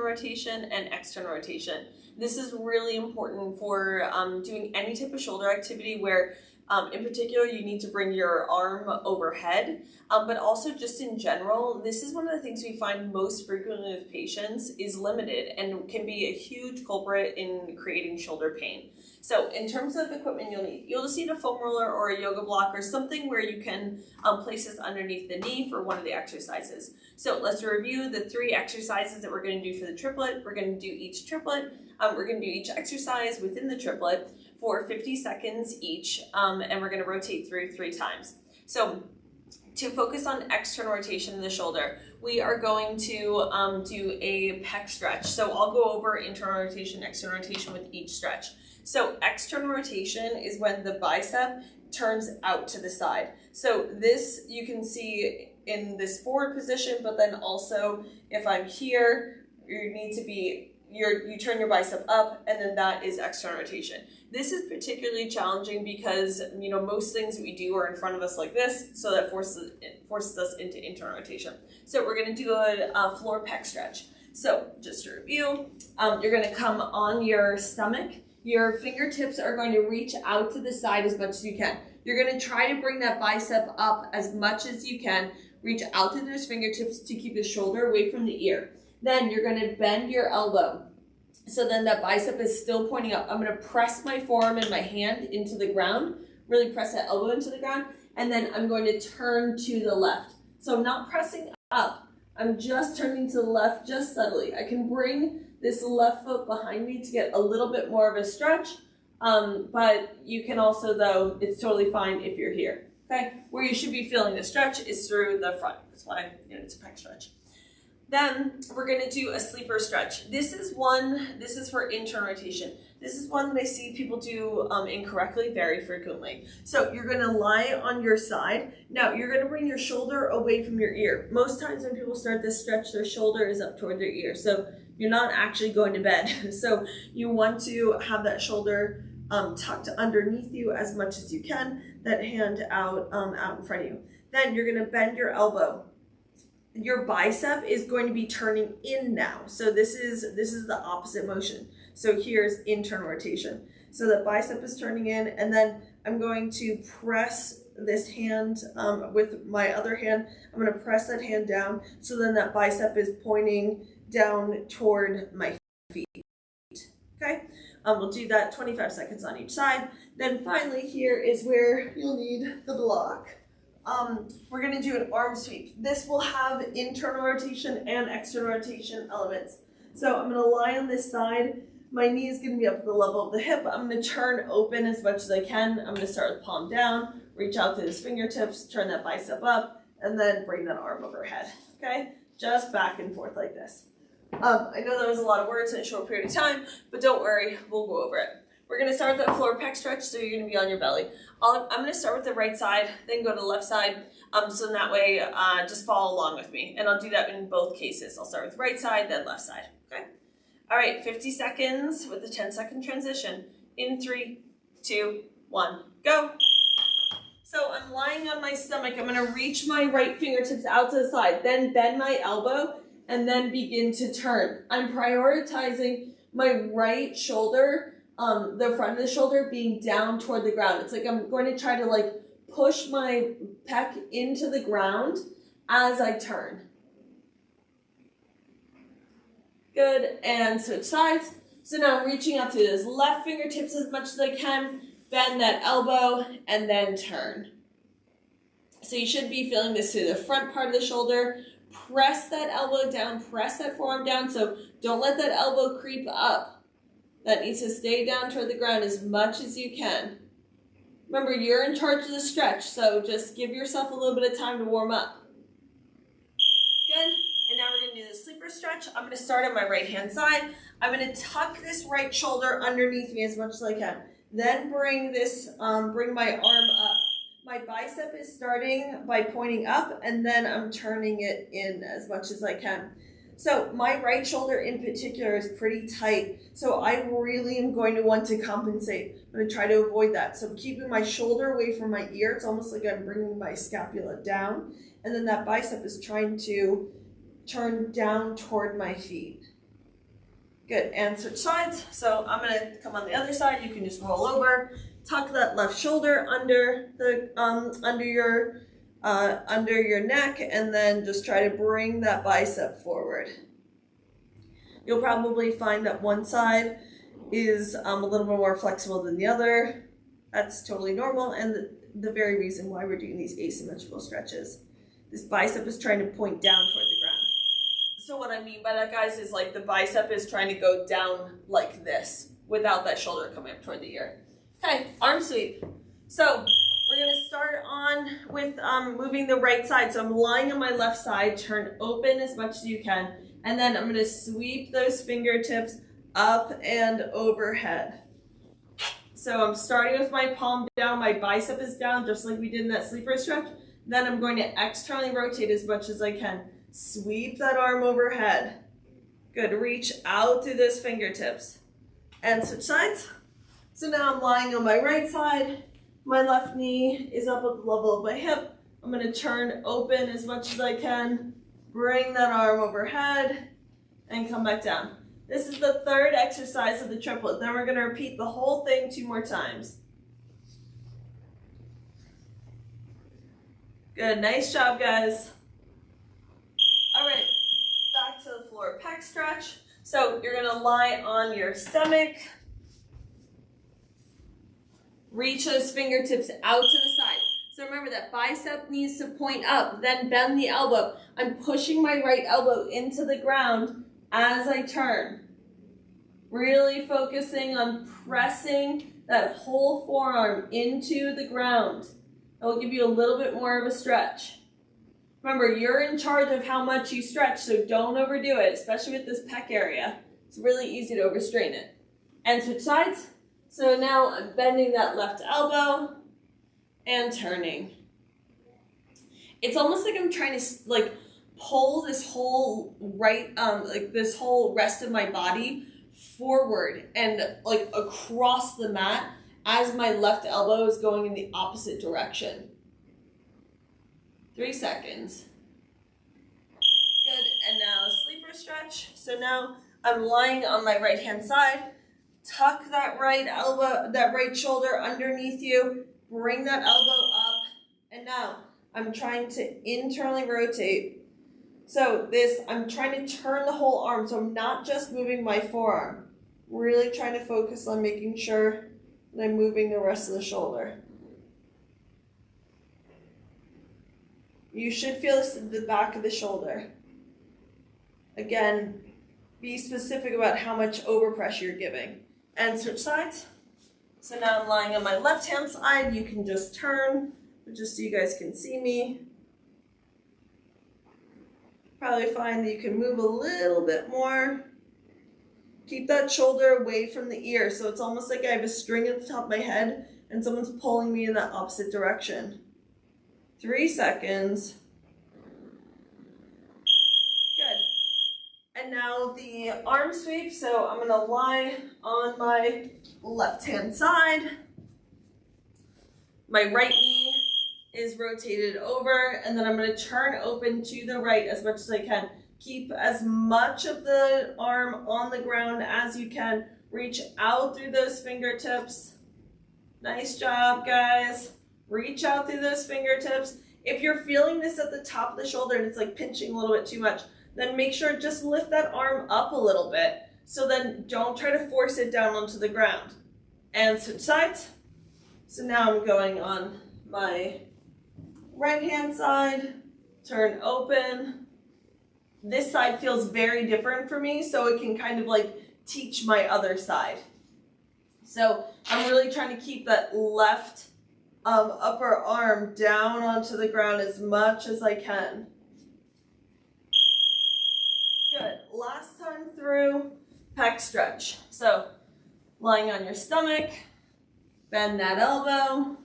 rotation and external rotation. This is really important for doing any type of shoulder activity where in particular you need to bring your arm overhead, but also just in general, this is one of the things we find most frequently with patients is limited and can be a huge culprit in creating shoulder pain. So in terms of equipment you'll just need a foam roller or a yoga block or something where you can place this underneath the knee for one of the exercises. So let's review the 3 exercises that we're going to do for the triplet. We're going to do each triplet. We're going to do each exercise within the triplet for 50 seconds each, and we're going to rotate through 3 times. So to focus on external rotation in the shoulder, we are going to do a pec stretch. So I'll go over internal rotation, external rotation with each stretch. So external rotation is when the bicep turns out to the side. So this you can see in this forward position, but then also if I'm here, you need to be, you turn your bicep up, and then that is external rotation. This is particularly challenging because most things that we do are in front of us like this, so that forces us into internal rotation. So we're going to do a floor pec stretch. So just to review, you're going to come on your stomach. Your fingertips are going to reach out to the side as much as you can. You're going to try to bring that bicep up as much as you can. Reach out to those fingertips to keep the shoulder away from the ear. Then you're going to bend your elbow. So then that bicep is still pointing up. I'm going to press my forearm and my hand into the ground. Really press that elbow into the ground. And then I'm going to turn to the left. So I'm not pressing up. I'm just turning to the left just subtly. I can bring this left foot behind me to get a little bit more of a stretch. But you can also, though, it's totally fine if you're here. Okay? Where you should be feeling the stretch is through the front. That's why it's a pec stretch. Then we're going to do a sleeper stretch. This is for internal rotation. This is one that I see people do incorrectly very frequently. So you're going to lie on your side. Now you're going to bring your shoulder away from your ear. Most times when people start this stretch, their shoulder is up toward their ear. So you're not actually going to bed. So you want to have that shoulder tucked underneath you as much as you can, that hand out in front of you. Then you're going to bend your elbow. Your bicep is going to be turning in now. So this is the opposite motion. So here's internal rotation. So the bicep is turning in, and then I'm going to press this hand with my other hand. I'm going to press that hand down, so then that bicep is pointing down toward my feet. Okay, we'll do that 25 seconds on each side. Then finally here is where you'll need the block. We're going to do an arm sweep. This will have internal rotation and external rotation elements. So I'm going to lie on this side. My knee is going to be up at the level of the hip. I'm going to turn open as much as I can. I'm going to start with palm down, reach out to those fingertips, turn that bicep up, and then bring that arm overhead. Okay? Just back and forth like this. I know that was a lot of words in a short period of time, but don't worry, we'll go over it. We're going to start with that floor pec stretch, so you're going to be on your belly. I'm going to start with the right side, then go to the left side, so in that way, just follow along with me. And I'll do that in both cases. I'll start with right side, then left side. Okay? All right, 50 seconds with a 10-second transition. In 3, 2, 1, go. So I'm lying on my stomach. I'm going to reach my right fingertips out to the side, then bend my elbow, and then begin to turn. I'm prioritizing my right shoulder, the front of the shoulder being down toward the ground. It's like I'm going to try to push my pec into the ground as I turn. Good, and switch sides. So now I'm reaching out to those left fingertips as much as I can, bend that elbow, and then turn. So you should be feeling this through the front part of the shoulder. Press that elbow down, press that forearm down, so don't let that elbow creep up. That needs to stay down toward the ground as much as you can. Remember, you're in charge of the stretch, so just give yourself a little bit of time to warm up. Good. And now we're going to do the sleeper stretch. I'm going to start on my right-hand side. I'm going to tuck this right shoulder underneath me as much as I can. Then bring my arm up. My bicep is starting by pointing up, and then I'm turning it in as much as I can. So my right shoulder in particular is pretty tight, so I really am going to want to compensate. I'm going to try to avoid that. So keeping my shoulder away from my ear, it's almost like I'm bringing my scapula down, and then that bicep is trying to turn down toward my feet. Good, and switch sides. So I'm gonna come on the other side. You can just roll over, tuck that left shoulder under the under your neck, and then just try to bring that bicep forward. You'll probably find that one side is a little bit more flexible than the other. That's totally normal, and the very reason why we're doing these asymmetrical stretches. This bicep is trying to point down toward the ground. So what I mean by that, guys, is like the bicep is trying to go down like this without that shoulder coming up toward the ear. Okay, arm sweep. So we're gonna start on with moving the right side. So I'm lying on my left side, turn open as much as you can, and then I'm gonna sweep those fingertips up and overhead. So I'm starting with my palm down, my bicep is down, just like we did in that sleeper stretch. Then I'm going to externally rotate as much as I can. Sweep that arm overhead. Good, reach out through those fingertips. And switch sides. So now I'm lying on my right side. My left knee is up at the level of my hip. I'm gonna turn open as much as I can. Bring that arm overhead and come back down. This is the third exercise of the triplet. Then we're gonna repeat the whole thing 2 more times. Good, nice job, guys. All right, back to the floor, pec stretch. So you're gonna lie on your stomach. Reach those fingertips out to the side. So remember that bicep needs to point up, then bend the elbow. I'm pushing my right elbow into the ground as I turn. Really focusing on pressing that whole forearm into the ground. That will give you a little bit more of a stretch. Remember, you're in charge of how much you stretch, so don't overdo it, especially with this pec area. It's really easy to overstrain it. And switch sides. So now I'm bending that left elbow and turning. It's almost like I'm trying to pull this whole this whole rest of my body forward and across the mat as my left elbow is going in the opposite direction. 3 seconds. Good, and now sleeper stretch. So now I'm lying on my right hand side. Tuck that right elbow, that right shoulder underneath you. Bring that elbow up. And now I'm trying to internally rotate. So I'm trying to turn the whole arm. So I'm not just moving my forearm. Really trying to focus on making sure that I'm moving the rest of the shoulder. You should feel this in the back of the shoulder. Again, be specific about how much overpressure you're giving. And switch sides. So now I'm lying on my left hand side. You can just turn, just so you guys can see me. Probably find that you can move a little bit more. Keep that shoulder away from the ear. So it's almost like I have a string at the top of my head and someone's pulling me in that opposite direction. 3 seconds. Good. And now the arm sweep. So I'm going to lie on my left hand side. My right knee is rotated over, and then I'm going to turn open to the right as much as I can. Keep as much of the arm on the ground as you can. Reach out through those fingertips. Nice job, guys. Reach out through those fingertips. If you're feeling this at the top of the shoulder and it's like pinching a little bit too much, then make sure just lift that arm up a little bit. So then don't try to force it down onto the ground. And switch sides. So now I'm going on my right hand side, turn open. This side feels very different for me, so it can kind of teach my other side. So I'm really trying to keep that left upper arm down onto the ground as much as I can. Good. Last time through, pec stretch. So lying on your stomach, bend that elbow,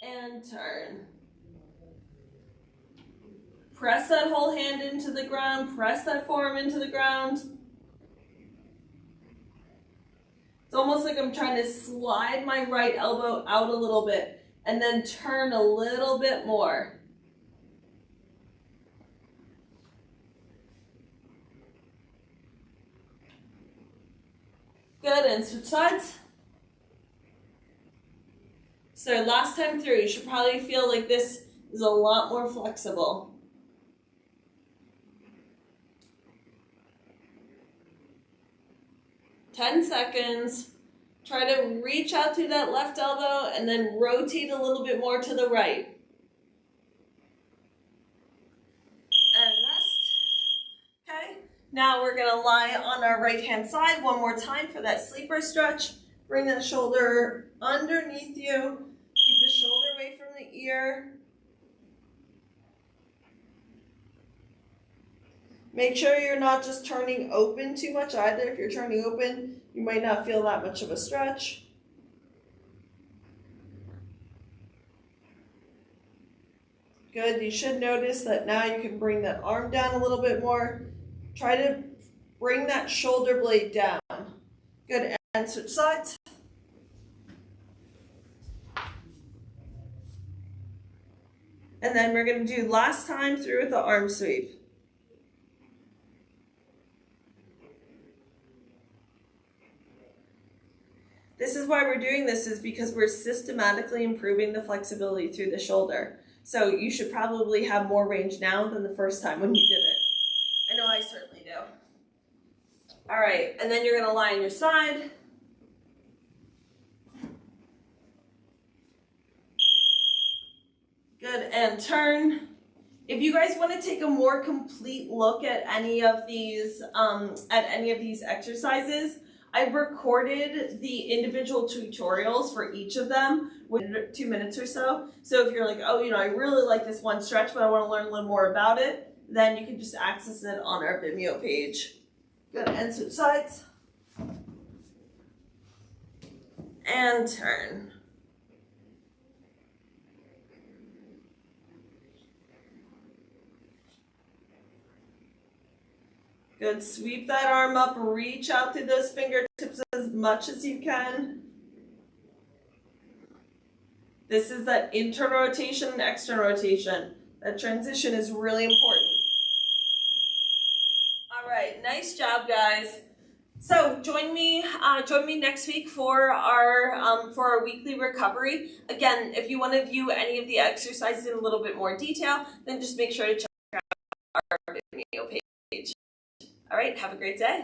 and turn. Press that whole hand into the ground, press that forearm into the ground. It's almost like I'm trying to slide my right elbow out a little bit and then turn a little bit more. Good, and switch sides. So last time through, you should probably feel like this is a lot more flexible. Ten seconds. Try to reach out through that left elbow and then rotate a little bit more to the right. And rest. Okay. Now we're going to lie on our right hand side one more time for that sleeper stretch. Bring that shoulder underneath you. Keep the shoulder away from the ear. Make sure you're not just turning open too much either. If you're turning open, you might not feel that much of a stretch. Good, you should notice that now you can bring that arm down a little bit more. Try to bring that shoulder blade down. Good, and switch sides. And then we're going to do last time through with the arm sweep. This is why we're doing this, is because we're systematically improving the flexibility through the shoulder. So you should probably have more range now than the first time when you did it. I know I certainly do. All right, and then you're going to lie on your side. Good, and turn. If you guys want to take a more complete look at any of these exercises, I've recorded the individual tutorials for each of them with 2 minutes or so. So if you're like, oh, I really like this one stretch, but I want to learn a little more about it, then you can just access it on our Vimeo page. Good, and switch sides. And turn. Good, sweep that arm up, reach out through those fingertips as much as you can. This is that internal rotation and external rotation. That transition is really important. All right, nice job, guys. So join me next week for our weekly recovery. Again, if you want to view any of the exercises in a little bit more detail, then just make sure to check out our video page. All right, have a great day.